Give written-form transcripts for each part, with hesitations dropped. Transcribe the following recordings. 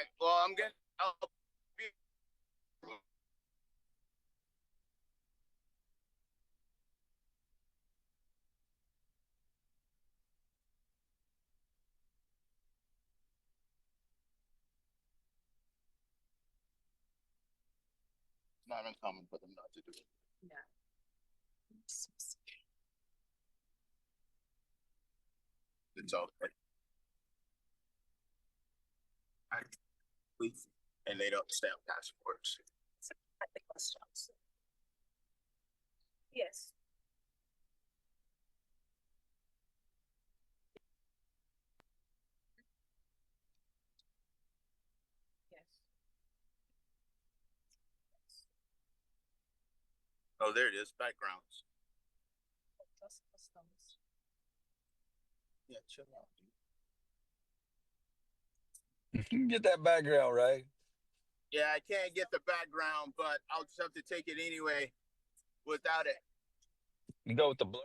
right. Well, I'll be. It's not uncommon for them not to do it. Yeah. It's okay. And they don't stamp passports. Yes. Yes. Oh, there it is. Backgrounds. Yeah, chill out, dude. You can get that background right. Yeah, I can't get the background, but I'll just have to take it anyway without it. You go with the blur.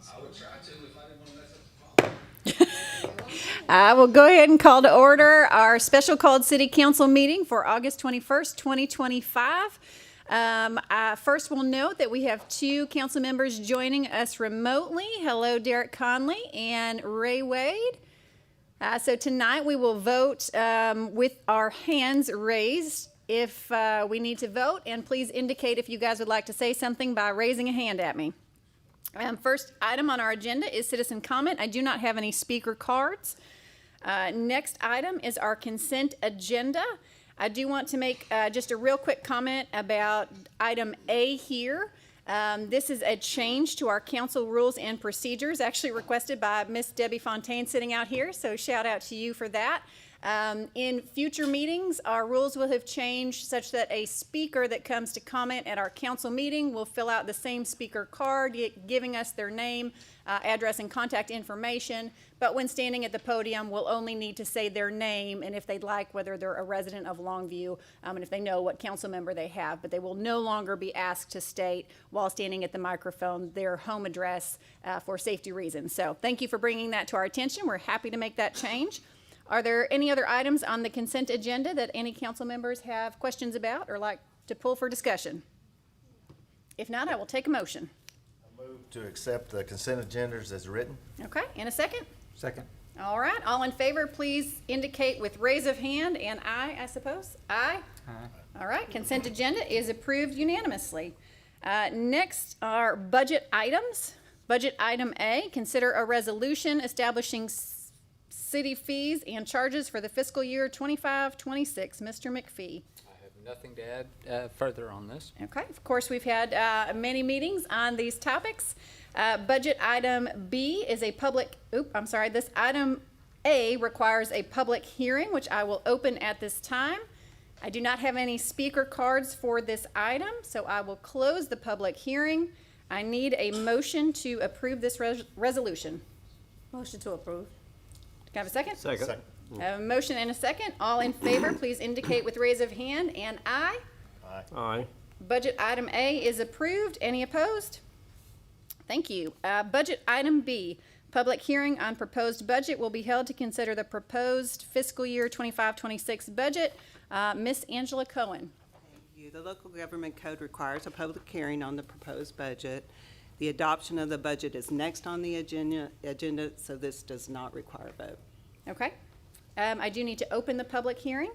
I would try to if I didn't want to mess up the phone. I will go ahead and call to order our special called city council meeting for August 21st, 2025. First, we'll note that we have two council members joining us remotely. Hello, Derek Conley and Ray Wade. So tonight we will vote with our hands raised if we need to vote, and please indicate if you guys would like to say something by raising a hand at me. First item on our agenda is citizen comment. I do not have any speaker cards. Next item is our consent agenda. I do want to make just a real quick comment about item A here. This is a change to our council rules and procedures, actually requested by Miss Debbie Fontaine sitting out here, so shout out to you for that. In future meetings, our rules will have changed such that a speaker that comes to comment at our council meeting will fill out the same speaker card, giving us their name, address, and contact information. But when standing at the podium, we'll only need to say their name and if they'd like, whether they're a resident of Longview, and if they know what council member they have. But they will no longer be asked to state while standing at the microphone their home address for safety reasons. So thank you for bringing that to our attention. We're happy to make that change. Are there any other items on the consent agenda that any council members have questions about or like to pull for discussion? If not, I will take a motion. I move to accept the consent agendas as written. Okay, in a second? Second. All right, all in favor, please indicate with raise of hand and aye, I suppose. Aye? Aye. All right, consent agenda is approved unanimously. Next are budget items. Budget item A, consider a resolution establishing city fees and charges for the fiscal year 25-26. Mr. McPhee. I have nothing to add further on this. Okay, of course, we've had many meetings on these topics. Budget item B is a public, this item A requires a public hearing, which I will open at this time. I do not have any speaker cards for this item, so I will close the public hearing. I need a motion to approve this resolution. Motion to approve. Can I have a second? Second. I have a motion and a second. All in favor, please indicate with raise of hand and aye. Aye. Aye. Budget item A is approved. Any opposed? Thank you. Budget item B, public hearing on proposed budget will be held to consider the proposed fiscal year 25-26 budget. Miss Angela Cohen. Thank you. The local government code requires a public hearing on the proposed budget. The adoption of the budget is next on the agenda, so this does not require a vote. Okay. I do need to open the public hearing.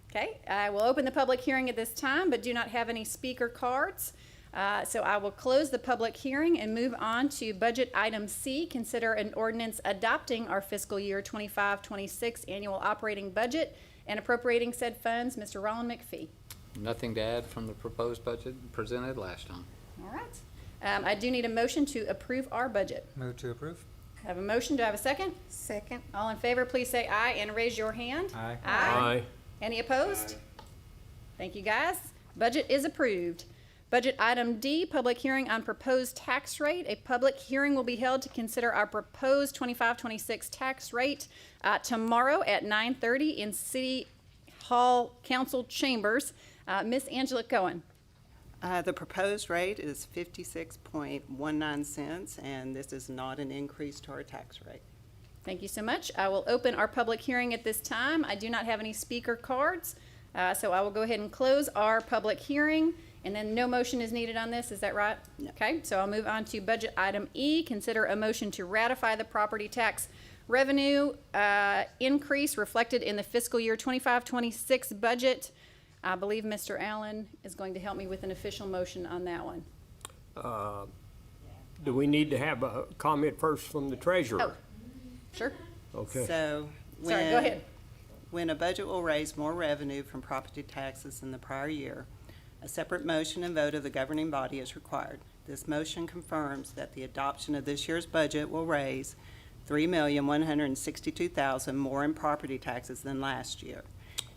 Okay. I will open the public hearing at this time, but do not have any speaker cards. So I will close the public hearing and move on to budget item C, consider an ordinance adopting our fiscal year 25-26 annual operating budget and appropriating said funds. Mr. Roland McPhee. Nothing to add from the proposed budget presented last time. All right. I do need a motion to approve our budget. Move to approve. I have a motion. Do I have a second? Second. All in favor, please say aye and raise your hand. Aye. Aye. Any opposed? Thank you, guys. Budget is approved. Budget item D, public hearing on proposed tax rate. A public hearing will be held to consider our proposed 25-26 tax rate tomorrow at 9:30 in City Hall Council Chambers. Miss Angela Cohen. The proposed rate is 56.19 cents, and this is not an increase to our tax rate. Thank you so much. I will open our public hearing at this time. I do not have any speaker cards, so I will go ahead and close our public hearing, and then no motion is needed on this. Is that right? No. Okay, so I'll move on to budget item E. Consider a motion to ratify the property tax revenue increase reflected in the fiscal year 25-26 budget. I believe Mr. Allen is going to help me with an official motion on that one. Do we need to have a comment first from the treasurer? Oh, sure. Okay. So Sorry, go ahead. when a budget will raise more revenue from property taxes than the prior year, a separate motion and vote of the governing body is required. This motion confirms that the adoption of this year's budget will raise $3,162,000 more in property taxes than last year.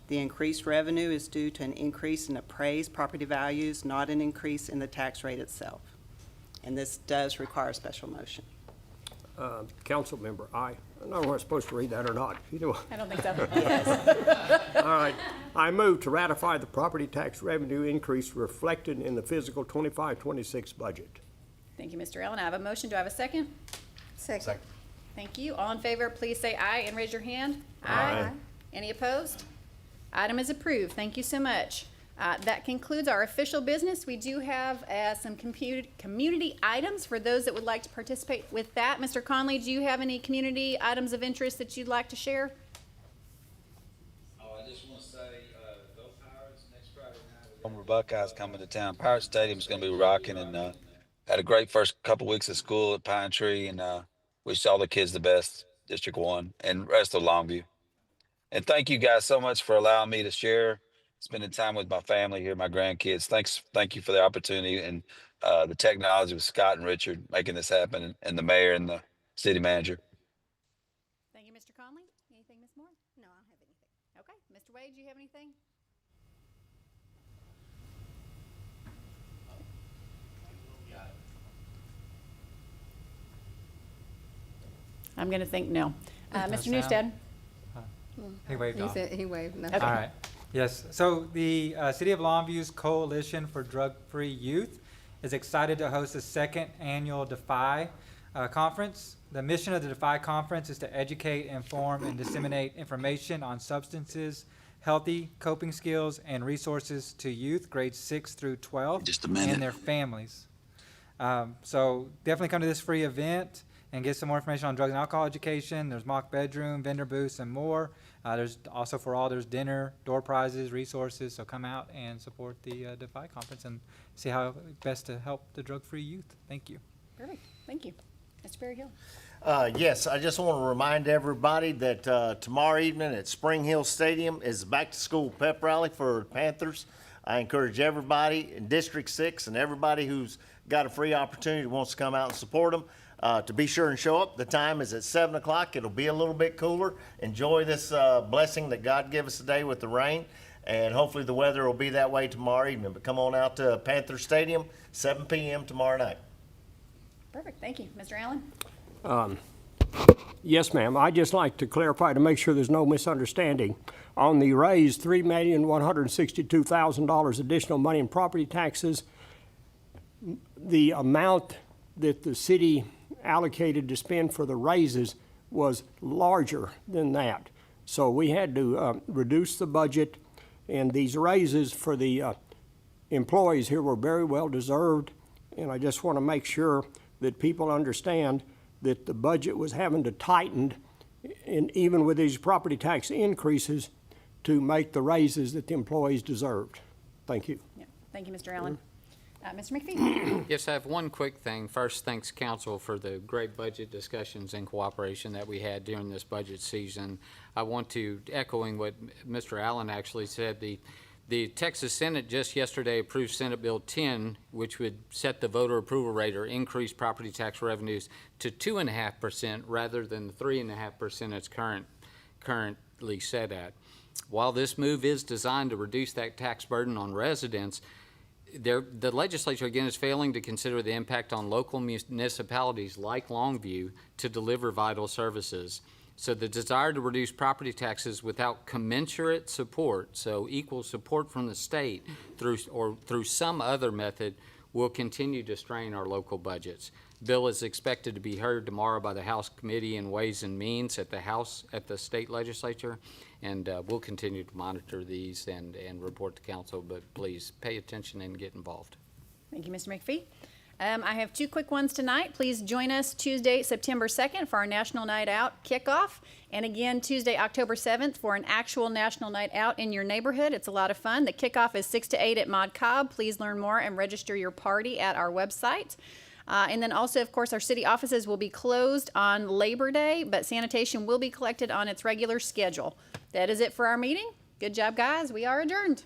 The increased revenue is due to an increase in appraised property values, not an increase in the tax rate itself. And this does require a special motion. Council member, I don't know if I'm supposed to read that or not. You know, I don't think so. all right. I move to ratify the property tax revenue increase reflected in the fiscal 25-26 budget. Thank you, Mr. Allen. I have a motion. Do I have a second? Second. Thank you. All in favor, please say aye and raise your hand. Aye. Any opposed? Item is approved. Thank you so much. That concludes our official business. We do have some community items for those that would like to participate with that. Mr. Conley, do you have any community items of interest that you'd like to share? Oh, I just want to say, go Pirates next Friday night. Former Buckeyes coming to town. Pirate Stadium's going to be rocking, and had a great first couple weeks of school at Pine Tree, and wish all the kids the best, District 1, and rest of Longview. And thank you guys so much for allowing me to share, spending time with my family here, my grandkids. Thank you for the opportunity and the technology with Scott and Richard making this happen, and the mayor and the city manager. Thank you, Mr. Conley. Anything, Ms. Moore? No, I don't have anything. Okay. Mr. Wade, do you have anything? I'm going to think no. Mr. Newstead? He waved off. He waved, no. Okay. All right. Yes. So the City of Longview's Coalition for Drug-Free Youth is excited to host the second annual Defy conference. The mission of the Defy conference is to educate, inform, and disseminate information on substances, healthy coping skills, and resources to youth grades 6 through 12 and their families. So definitely come to this free event and get some more information on drugs and alcohol education. There's mock bedroom, vendor booths, and more. There's also for all, there's dinner, door prizes, resources. So come out and support the Defy conference and see how best to help the drug-free youth. Thank you. Perfect. Thank you. Mr. Berryhill? Yes, I just want to remind everybody that tomorrow evening at Spring Hill Stadium is the back-to-school pep rally for Panthers. I encourage everybody in District 6 and everybody who's got a free opportunity wants to come out and support them to be sure and show up. The time is at 7 o'clock. It'll be a little bit cooler. Enjoy this blessing that God gave us today with the rain, and hopefully the weather will be that way tomorrow evening. But come on out to Panther Stadium, 7 p.m. tomorrow night. Perfect. Thank you. Mr. Allen? Yes, ma'am. I'd just like to clarify to make sure there's no misunderstanding. On the raised $3,162,000 additional money in property taxes, the amount that the city allocated to spend for the raises was larger than that. So we had to reduce the budget, and these raises for the employees here were very well deserved. And I just want to make sure that people understand that the budget was having to tighten, and even with these property tax increases, to make the raises that the employees deserved. Thank you. Yeah. Thank you, Mr. Allen. Mr. McPhee? Yes, I have one quick thing. First, thanks council for the great budget discussions and cooperation that we had during this budget season. I want to, echoing what Mr. Allen actually said, the Texas Senate just yesterday approved Senate Bill 10, which would set the voter approval rate or increase property tax revenues to 2.5% rather than the 3.5% it's currently set at. While this move is designed to reduce that tax burden on residents, the legislature, again, is failing to consider the impact on local municipalities like Longview to deliver vital services. So the desire to reduce property taxes without commensurate support, so equal support from the state through some other method, will continue to strain our local budgets. Bill is expected to be heard tomorrow by the House Committee on Ways and Means at the state legislature, and we'll continue to monitor these and report to council, but please pay attention and get involved. Thank you, Mr. McPhee. I have two quick ones tonight. Please join us Tuesday, September 2nd for our National Night Out kickoff. And again, Tuesday, October 7th for an actual National Night Out in your neighborhood. It's a lot of fun. The kickoff is 6 to 8 at Mod Cobb. Please learn more and register your party at our website. And then also, of course, our city offices will be closed on Labor Day, but sanitation will be collected on its regular schedule. That is it for our meeting. Good job, guys. We are adjourned.